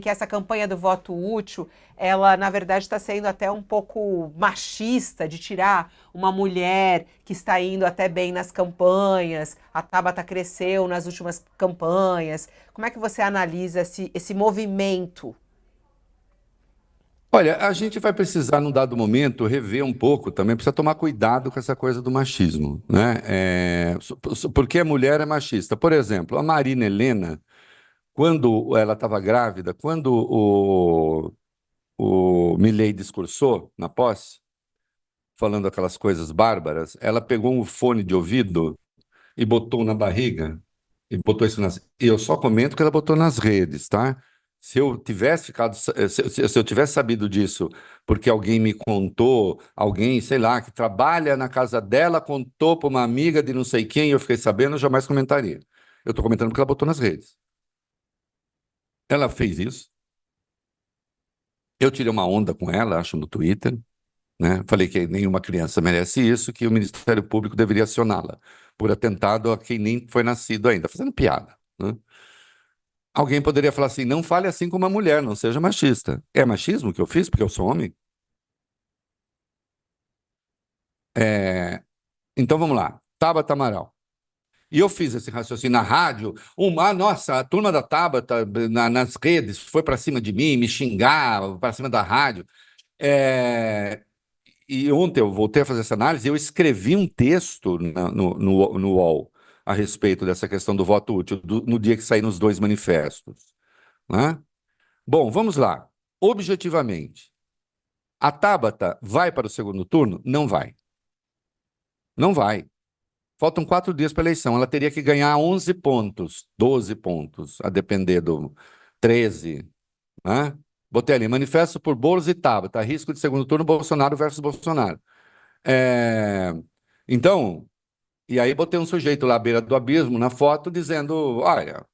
que essa campanha do voto útil, ela na verdade está sendo até um pouco machista, de tirar uma mulher que está indo até bem nas campanhas, a Tabata cresceu nas últimas campanhas. Como é que você analisa esse movimento? Olha, a gente vai precisar, num dado momento, rever um pouco também, precisa tomar cuidado com essa coisa do machismo, né? Porque a mulher é machista. Por exemplo, a Marina Helena, quando ela estava grávida, quando o Milei discursou na posse, falando aquelas coisas bárbaras, ela pegou um fone de ouvido e botou na barriga, e botou isso nas. E eu só comento que ela botou nas redes, tá? Se eu tivesse ficado, se eu tivesse sabido disso, porque alguém me contou, alguém, sei lá, que trabalha na casa dela, contou para uma amiga de não sei quem, e eu fiquei sabendo, eu jamais comentaria. Eu estou comentando porque ela botou nas redes. Ela fez isso. Eu tirei uma onda com ela, acho, no Twitter, né? Falei que nenhuma criança merece isso, que o Ministério Público deveria acioná-la por atentado a quem nem foi nascido ainda, fazendo piada, né? Alguém poderia falar assim: não fale assim com uma mulher, não seja machista. É machismo que eu fiz porque eu sou homem? Então vamos lá. Tabata Amaral. E eu fiz esse raciocínio na rádio. Nossa, a turma da Tabata nas redes foi para cima de mim, me xingava, para cima da rádio. É, E ontem eu voltei a fazer essa análise e eu escrevi um texto no UOL a respeito dessa questão do voto útil, no dia que saíram os dois manifestos, né? Bom, vamos lá. Objetivamente, a Tabata vai para o segundo turno? Não vai. Não vai. Faltam 4 dias para a eleição. Ela teria que ganhar 11 pontos, 12 pontos, a depender do 13, né? Botei ali, manifesto por Boulos e Tabata, risco de segundo turno, Bolsonaro versus Bolsonaro. É, Então, e aí botei um sujeito lá à beira do abismo na foto dizendo, olha,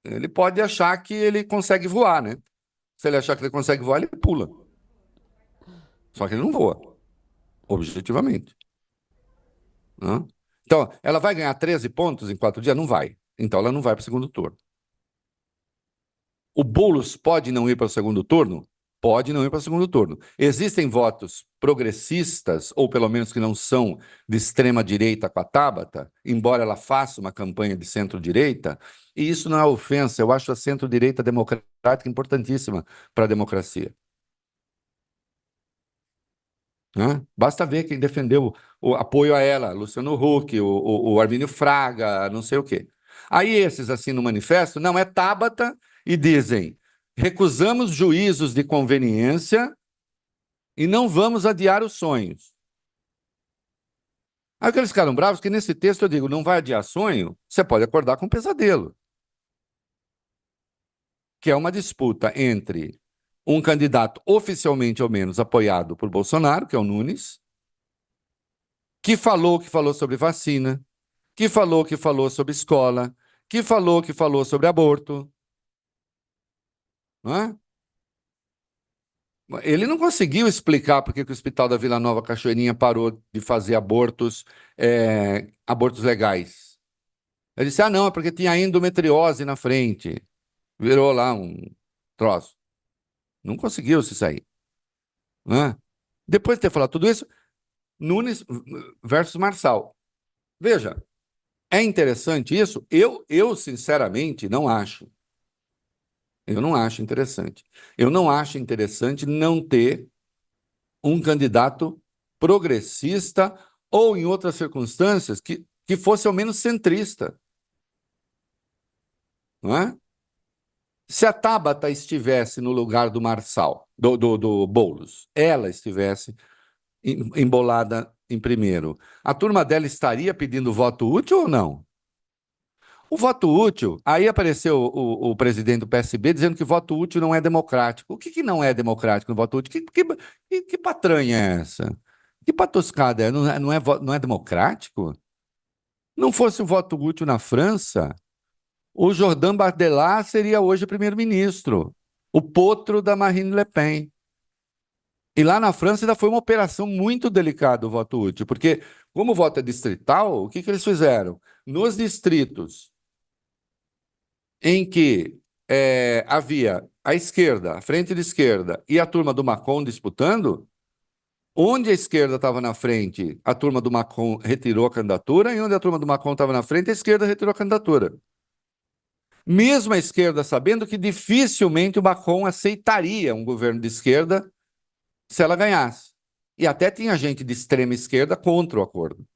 ele pode achar que ele consegue voar, né? Se ele achar que ele consegue voar, ele pula. Só que ele não voa, objetivamente, né? Então, ela vai ganhar 13 pontos em 4 dias? Não vai. Então, ela não vai para o segundo turno. O Boulos pode não ir para o segundo turno? Pode não ir para o segundo turno. Existem votos progressistas, ou pelo menos que não são de extrema-direita com a Tabata, embora ela faça uma campanha de centro-direita, e isso não é ofensa, eu acho a centro-direita democrática importantíssima para a democracia, né? Basta ver quem defendeu o apoio a ela, Luciano Huck, o Armínio Fraga, não sei o quê. Aí esses assim no manifesto, não é Tabata, e dizem: recusamos juízos de conveniência e não vamos adiar os sonhos. Aí aqueles ficaram bravos que nesse texto eu digo: não vai adiar sonho, você pode acordar com um pesadelo, que é uma disputa entre um candidato oficialmente ao menos apoiado por Bolsonaro, que é o Nunes, que falou sobre vacina, que falou sobre escola, que falou sobre aborto, não é? Ele não conseguiu explicar por que que o Hospital da Vila Nova Cachoeirinha parou de fazer abortos legais. Ele disse: ah, não, é porque tinha endometriose na frente. Virou lá um troço. Não conseguiu se sair, né? Depois de ter falado tudo isso, Nunes versus Marçal. Veja, é interessante isso? Eu sinceramente não acho. Eu não acho interessante. Eu não acho interessante não ter um candidato progressista ou, em outras circunstâncias, que fosse ao menos centrista, não é? Se a Tabata estivesse no lugar do Marçal, do Boulos, ela estivesse embolada em primeiro, a turma dela estaria pedindo voto útil ou não? O voto útil, aí apareceu o presidente do PSB dizendo que voto útil não é democrático. O que, que não é democrático no voto útil? Que patranha é essa? Que patuscada é? Não é democrático? Não fosse o voto útil na França, o Jordan Bardella seria hoje primeiro-ministro, o potro da Marine Le Pen. E lá na França ainda foi uma operação muito delicada o voto útil, porque como o voto é distrital, o que que eles fizeram? Nos distritos em que havia a esquerda, a frente de esquerda e a turma do Macron disputando, onde a esquerda estava na frente, a turma do Macron retirou a candidatura, e onde a turma do Macron estava na frente, a esquerda retirou a candidatura. Mesmo a esquerda sabendo que dificilmente o Macron aceitaria um governo de esquerda se ela ganhasse. E até tinha gente de extrema esquerda contra o acordo.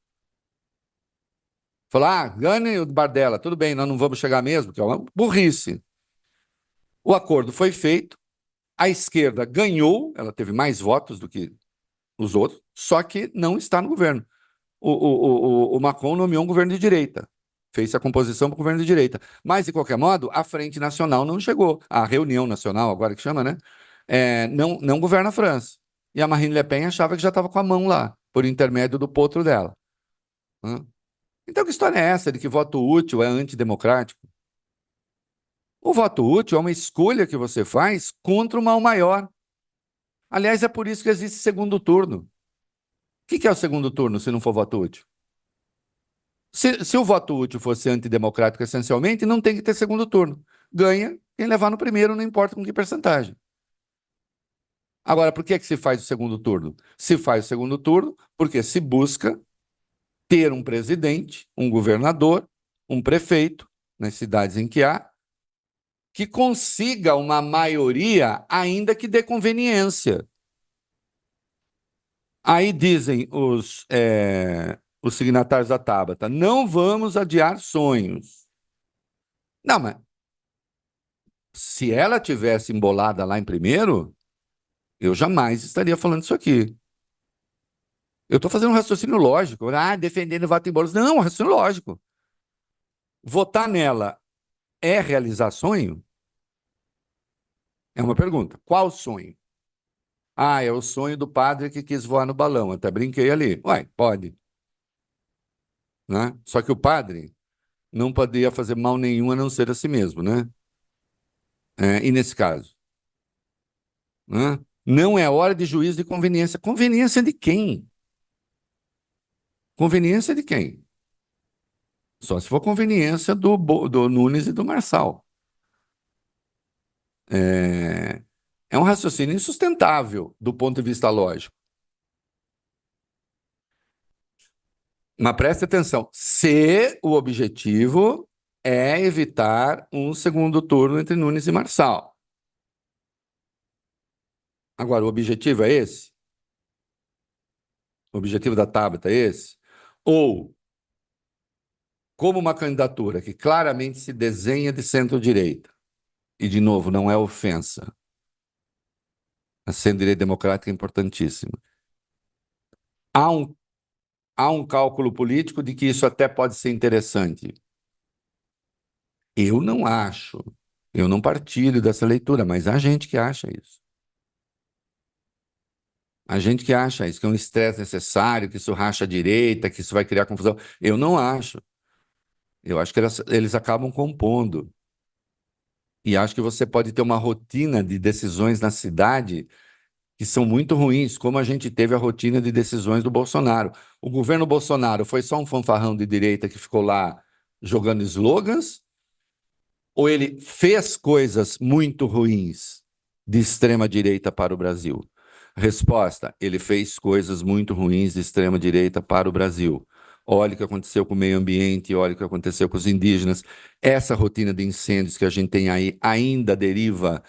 Falar, ganhe o Bardella, tudo bem, nós não vamos chegar mesmo, que é uma burrice. O acordo foi feito, a esquerda ganhou, ela teve mais votos do que os outros, só que não está no governo. O Macron nomeou um governo de direita, fez a composição para o governo de direita. Mas, de qualquer modo, a Frente Nacional não chegou. A Reunião Nacional, agora que chama, né? Não governa a França. E a Marine Le Pen achava que já estava com a mão lá, por intermédio do potro dela. Né? Então, que história é essa de que voto útil é antidemocrático? O voto útil é uma escolha que você faz contra o mal maior. Aliás, é por isso que existe segundo turno. O que é o segundo turno se não for voto útil? Se o voto útil fosse antidemocrático essencialmente, não tem que ter segundo turno. Ganha quem levar no primeiro, não importa com que percentagem. Agora, por que se faz o segundo turno? Se faz o segundo turno porque se busca ter um presidente, um governador, um prefeito, nas cidades em que há, que consiga uma maioria, ainda que dê conveniência. Aí dizem os signatários da Tabata, não vamos adiar sonhos. Não, mas se ela tivesse embolada lá em primeiro, eu jamais estaria falando isso aqui. Eu estou fazendo um raciocínio lógico. Defendendo o voto em bolos. Não, um raciocínio lógico. Votar nela é realizar sonho? É uma pergunta. Qual sonho? É o sonho do padre que quis voar no balão. Até brinquei ali. Ué, pode. Né? Só que o padre não podia fazer mal nenhum a não ser a si mesmo, né? E nesse caso? Né? Não é hora de juízo de conveniência. Conveniência de quem? Conveniência de quem? Só se for conveniência do Nunes e do Marçal. É, é um raciocínio insustentável do ponto de vista lógico. Mas preste atenção, se o objetivo é evitar um segundo turno entre Nunes e Marçal. Agora, o objetivo é esse? O objetivo da Tabata é esse? Ou, como uma candidatura que claramente se desenha de centro-direita, e, de novo, não é ofensa, a centro-direita democrática é importantíssima. Há um, há um cálculo político de que isso até pode ser interessante. Eu não acho, eu não partilho dessa leitura, mas há gente que acha isso. Há gente que acha isso, que é um estresse necessário, que isso racha a direita, que isso vai criar confusão. Eu não acho. Eu acho que eles acabam compondo. E acho que você pode ter uma rotina de decisões na cidade que são muito ruins, como a gente teve a rotina de decisões do Bolsonaro. O governo Bolsonaro foi só um fanfarrão de direita que ficou lá jogando slogans, ou ele fez coisas muito ruins de extrema direita para o Brasil? Resposta: ele fez coisas muito ruins de extrema direita para o Brasil. Olha o que aconteceu com o meio ambiente, olha o que aconteceu com os indígenas. Essa rotina de incêndios que a gente tem aí ainda deriva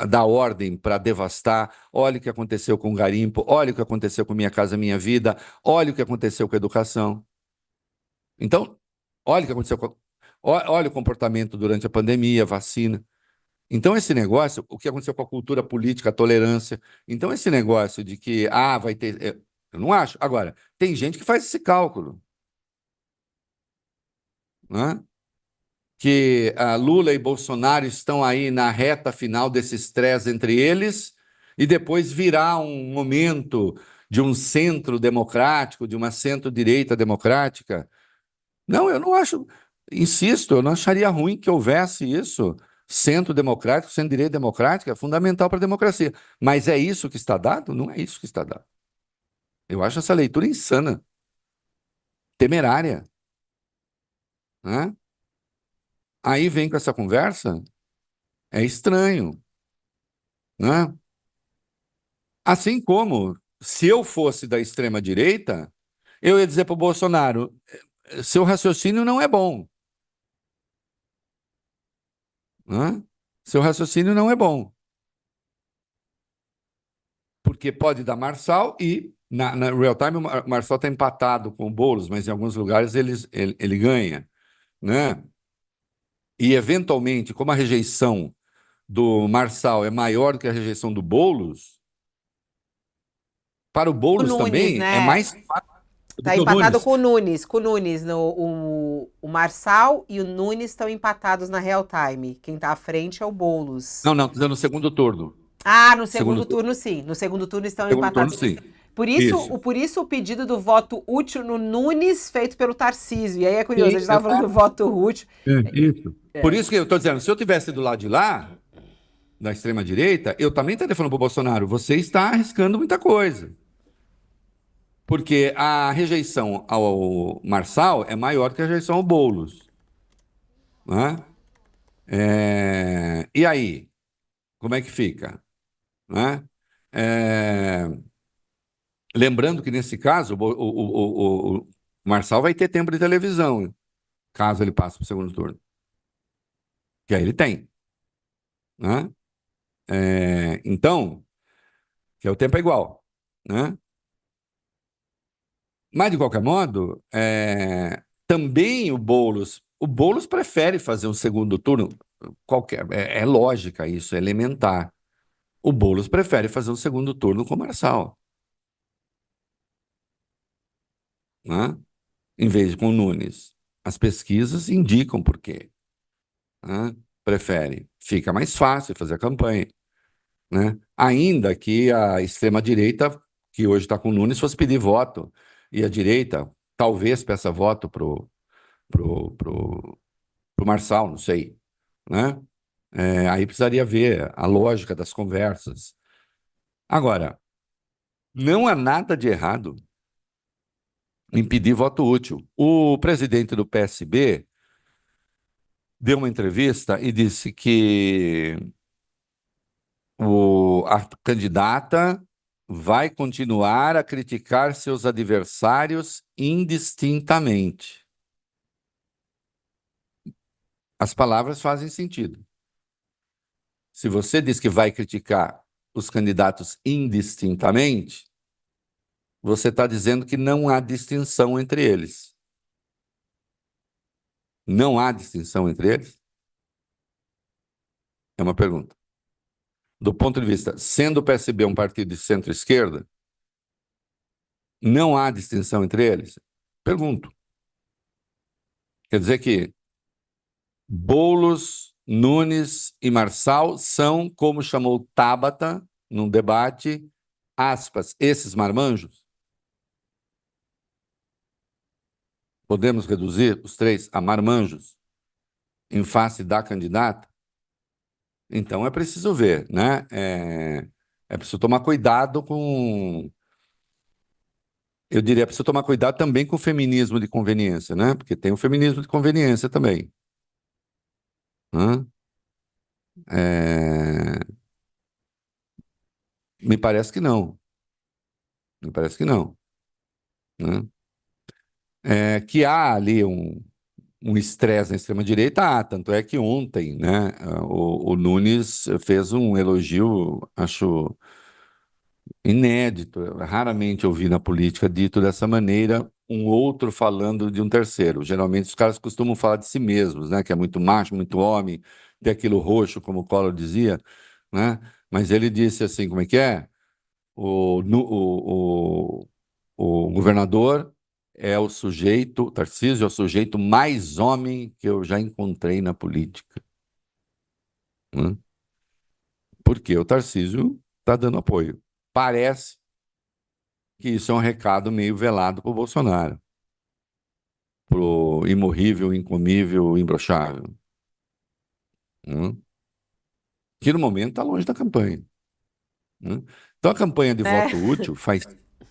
da ordem para devastar. Olha o que aconteceu com o garimpo, olha o que aconteceu com Minha Casa Minha Vida, olha o que aconteceu com a educação. Então, olha o que aconteceu olha o comportamento durante a pandemia, a vacina. Então, esse negócio, o que aconteceu com a cultura política, a tolerância. Então, esse negócio de que, vai ter. Eu não acho. Agora, tem gente que faz esse cálculo, né? Que Lula e Bolsonaro estão aí na reta final desse estresse entre eles, e depois virá um momento de um centro democrático, de uma centro-direita democrática. Não, eu não acho, insisto, eu não acharia ruim que houvesse isso. Centro democrático, centro-direita democrática é fundamental para a democracia. Mas é isso que está dado? Não é isso que está dado. Eu acho essa leitura insana, temerária, né? Aí vem com essa conversa, é estranho, né? Assim como, se eu fosse da extrema-direita, eu ia dizer para o Bolsonaro: seu raciocínio não é bom, né? Seu raciocínio não é bom, porque pode dar Marçal e, na real time, o Marçal está empatado com o Boulos, mas em alguns lugares ele ganha, né? E, eventualmente, como a rejeição do Marçal é maior do que a rejeição do Boulos, para o O Boulos Nunes, também é né? mais fácil do Tá que o empatado Nunes. com o Nunes. Com o Nunes. O Marçal e o Nunes estão empatados na real time. Quem tá à frente é o Boulos. Não, não, estou dizendo no segundo turno. Ah, no Segundo segundo turno, turno, sim. No segundo turno estão segundo turno, empatados. sim. Por Isso. por isso o pedido do voto útil no Nunes feito pelo Tarcísio. E aí é curioso, a Sim, gente estava falando do voto útil. isso. Por isso que eu estou dizendo, se eu tivesse do lado de lá, da extrema-direita, eu também estaria falando para o Bolsonaro: você está arriscando muita coisa. Porque a rejeição ao Marçal é maior que a rejeição ao Boulos, né? E aí, como é que fica? Né? É, lembrando que, nesse caso, o Marçal vai ter tempo de televisão, caso ele passe para o segundo turno. Que aí ele tem, né? Então, que o tempo é igual, né? Mas, de qualquer modo, também o Boulos prefere fazer um segundo turno, qualquer, é lógica isso, é elementar. O Boulos prefere fazer um segundo turno com o Marçal, né? Em vez de com o Nunes. As pesquisas indicam por quê, né? Prefere. Fica mais fácil fazer a campanha, né? Ainda que a extrema-direita, que hoje está com o Nunes, fosse pedir voto, e a direita talvez peça voto pro Marçal, não sei, né? Aí precisaria ver a lógica das conversas. Agora, não há nada de errado em pedir voto útil. O presidente do PSB deu uma entrevista e disse que a candidata vai continuar a criticar seus adversários indistintamente. As palavras fazem sentido. Se você diz que vai criticar os candidatos indistintamente, você está dizendo que não há distinção entre eles. Não há distinção entre eles? É uma pergunta. Do ponto de vista, sendo o PSB um partido de centro-esquerda, não há distinção entre eles? Pergunto. Quer dizer que Boulos, Nunes e Marçal são, como chamou Tabata num debate, aspas, esses marmanjos? Podemos reduzir os três a marmanjos em face da candidata? Então é preciso ver, né? É preciso tomar cuidado com. Eu diria, é preciso tomar cuidado também com o feminismo de conveniência, né? Porque tem o feminismo de conveniência também, né? É, Me parece que não. Me parece que não, né? Que há ali um estresse na extrema-direita, tanto é que ontem, né, o Nunes fez um elogio, acho inédito. Eu raramente ouvi na política dito dessa maneira, um outro falando de um terceiro. Geralmente os caras costumam falar de si mesmos, né? Que é muito macho, muito homem, tem aquilo roxo, como o Collor dizia, né? Mas ele disse assim, como é que é? O governador é o sujeito, o Tarcísio é o sujeito mais homem que eu já encontrei na política, né? Porque o Tarcísio está dando apoio. Parece que isso é um recado meio velado para o Bolsonaro, pro imorrível, incomível, imbrochável, né? Que no momento está longe da campanha, né? Então a campanha de É. voto útil faz.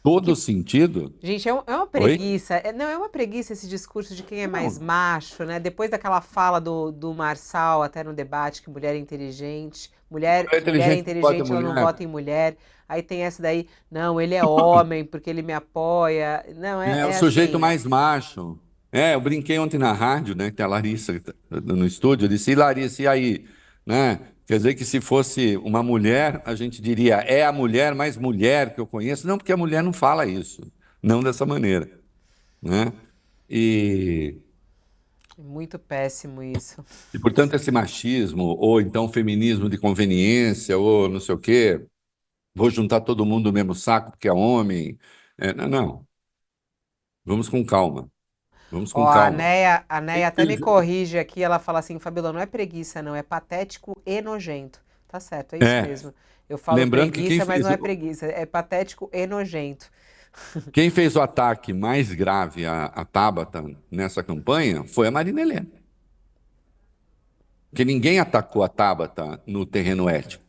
todo Que sentido. Gente, é uma Oi? preguiça. Não, é uma preguiça esse discurso de quem é mais Não, macho, né? Depois daquela fala do Marçal, até no debate, que mulher é inteligente. mulher Mulher é inteligente não pode ter inteligente, ela não mulher. vota em mulher. Aí tem essa daí, não, ele é homem porque ele me apoia. Não, É o é sujeito assim. mais macho. É, eu brinquei ontem na rádio, né? Que a Larissa no estúdio, eu disse, e Larissa, e aí? Né? Quer dizer que se fosse uma mulher, a gente diria, é a mulher mais mulher que eu conheço. Não, porque a mulher não fala isso, não dessa maneira, né? E, É muito péssimo isso. portanto, esse machismo, ou então feminismo de conveniência, ou não sei o quê, vou juntar todo mundo no mesmo saco porque é homem. É, não, não, vamos com calma, vamos Ó, com calma. A Neia até me corrige aqui, ela fala assim, Fabíola, não é preguiça, não, é patético e nojento. Tá certo, é isso É, mesmo. Eu falo lembrando que preguiça, mas não é preguiça, é patético e nojento. quem fez o ataque mais grave à Tabata nessa campanha foi a Marina Helena. Porque ninguém atacou a Tabata no terreno ético.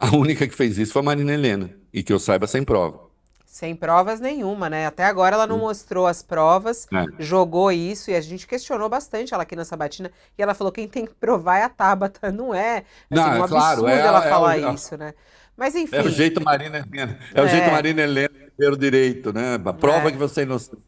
A única que fez isso foi a Marina Helena, e que eu saiba sem prova. Sem provas nenhuma, né? Até agora ela não mostrou as provas, É. jogou isso e a gente questionou bastante ela aqui na Sabatina e ela falou quem tem que provar é a Tabata, não é, assim, Não, um é claro, absurdo ela falar isso, né? Mas é o enfim, jeito Marina Helena, é o jeito é, Marina Helena ter o direito, né? A prova é. que você é inocente.